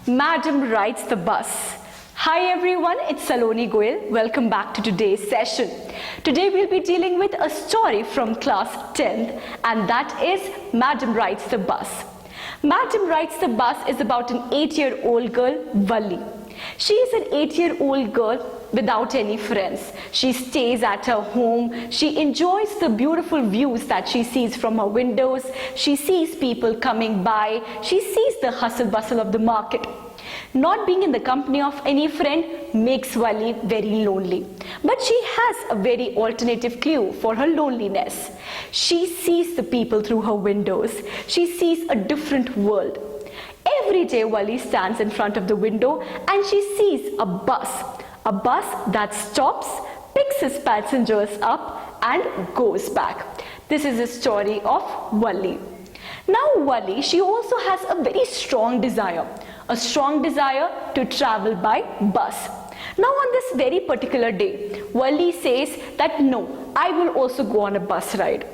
Madam rides the bus. Hi everyone, it's Saloni Goyal. Welcome back to today's session. Today we'll be dealing with a story from class 10th, and that is Madam Rides the Bus. Madam Rides the Bus is about an 8-year-old girl, Valli. She is an 8-year-old girl without any friends. She stays at her home. She enjoys the beautiful views that she sees from her windows. She sees people coming by. She sees the hustle bustle of the market. Not being in the company of any friend makes Valli very lonely. But she has a very alternative clue for her loneliness. She sees the people through her windows. She sees a different world. Every day Valli stands in front of the window and she sees a bus that stops, picks its passengers up and goes back. This is the story of Valli. Now Valli, she also has a very strong desire to travel by bus. Now on this very particular day, Valli says that no, I will also go on a bus ride.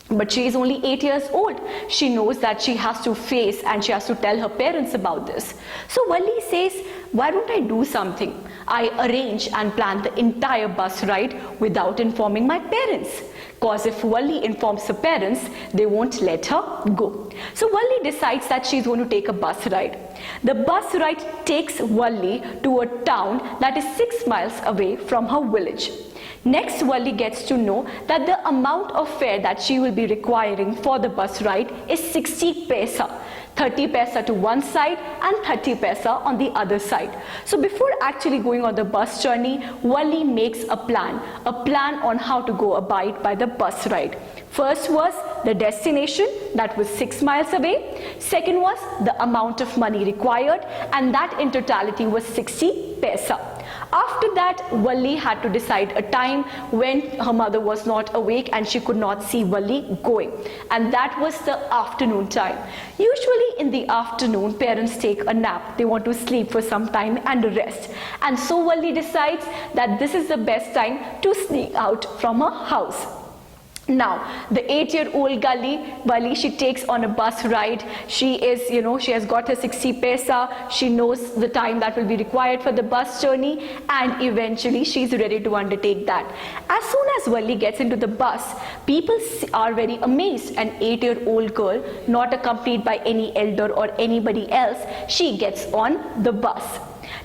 But she is only 8 years old. She knows that she has to face and she has to tell her parents about this. So Valli says, why don't I do something? I arrange and plan the entire bus ride without informing my parents. Because if Valli informs her parents, they won't let her go. So Valli decides that she's going to take a bus ride. The bus ride takes Valli to a town that is 6 miles away from her village. Next, Valli gets to know that the amount of fare that she will be requiring for the bus ride is 60 paisa. 30 paisa to one side and 30 paisa on the other side. So before actually going on the bus journey, Valli makes a plan on how to go abide by the bus ride. First was the destination, that was 6 miles away. Second was the amount of money required, and that in totality was 60 paisa. After that, Valli had to decide a time when her mother was not awake and she could not see Valli going. And that was the afternoon time. Usually in the afternoon, parents take a nap. They want to sleep for some time and rest. And so Valli decides that this is the best time to sneak out from her house. Now, the 8-year-old Valli, she takes on a bus ride. She has got her 60 paisa. She knows the time that will be required for the bus journey, and eventually she's ready to undertake that. As soon as Valli gets into the bus, people are very amazed. An 8-year-old girl, not accompanied by any elder or anybody else, she gets on the bus.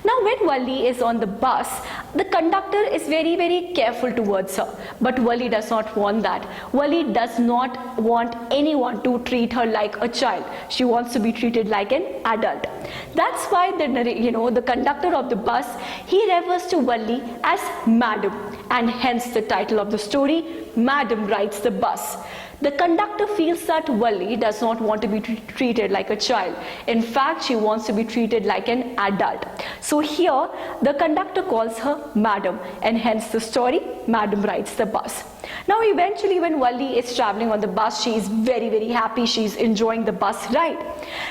Now when Valli is on the bus, the conductor is very, very careful towards her. But Valli does not want that. Valli does not want anyone to treat her like a child. She wants to be treated like an adult. That's why the conductor of the bus, he refers to Valli as Madam, and hence the title of the story, Madam Rides the Bus. The conductor feels that Valli does not want to be treated like a child. In fact, she wants to be treated like an adult. So here, the conductor calls her Madam, and hence the story, Madam Rides the Bus. Now eventually when Valli is traveling on the bus, she is very, very happy. She is enjoying the bus ride.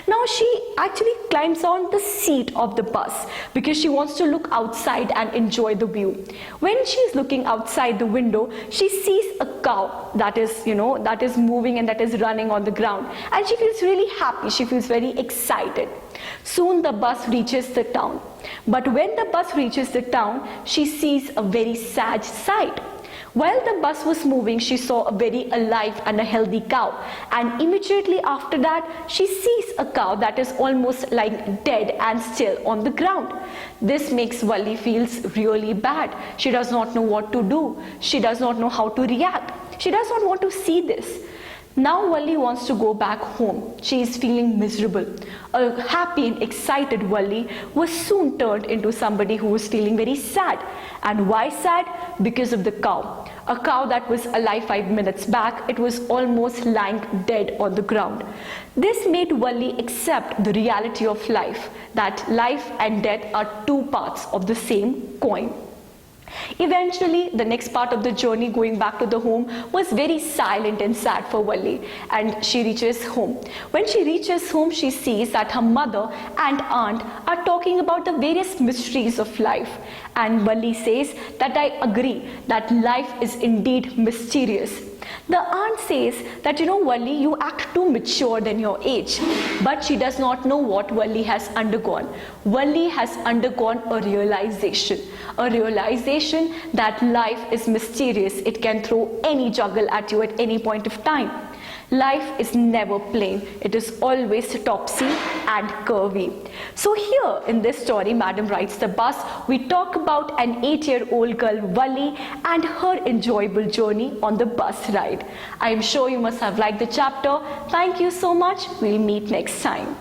Now she actually climbs on the seat of the bus because she wants to look outside and enjoy the view. When she is looking outside the window, she sees a cow that is moving and that is running on the ground, and she feels really happy. She feels very excited. Soon the bus reaches the town. But when the bus reaches the town, she sees a very sad sight. While the bus was moving, she saw a very alive and a healthy cow, and immediately after that, she sees a cow that is almost like dead and still on the ground. This makes Valli feels really bad. She does not know what to do. She does not know how to react. She does not want to see this. Now Valli wants to go back home. She is feeling miserable. A happy and excited Valli was soon turned into somebody who was feeling very sad. And why sad? Because of the cow. A cow that was alive 5 minutes back, it was almost lying dead on the ground. This made Valli accept the reality of life, that life and death are two parts of the same coin. Eventually, the next part of the journey going back to the home was very silent and sad for Valli, and she reaches home. When she reaches home, she sees that her mother and aunt are talking about the various mysteries of life. And Valli says that I agree that life is indeed mysterious. The aunt says that, Valli, you act too mature than your age. But she does not know what Valli has undergone. Valli has undergone a realization that life is mysterious. It can throw any juggle at you at any point of time. Life is never plain. It is always topsy and curvy. So here in this story, Madam Rides the Bus, we talk about an 8-year-old girl, Valli, and her enjoyable journey on the bus ride. I am sure you must have liked the chapter. Thank you so much. We'll meet next time.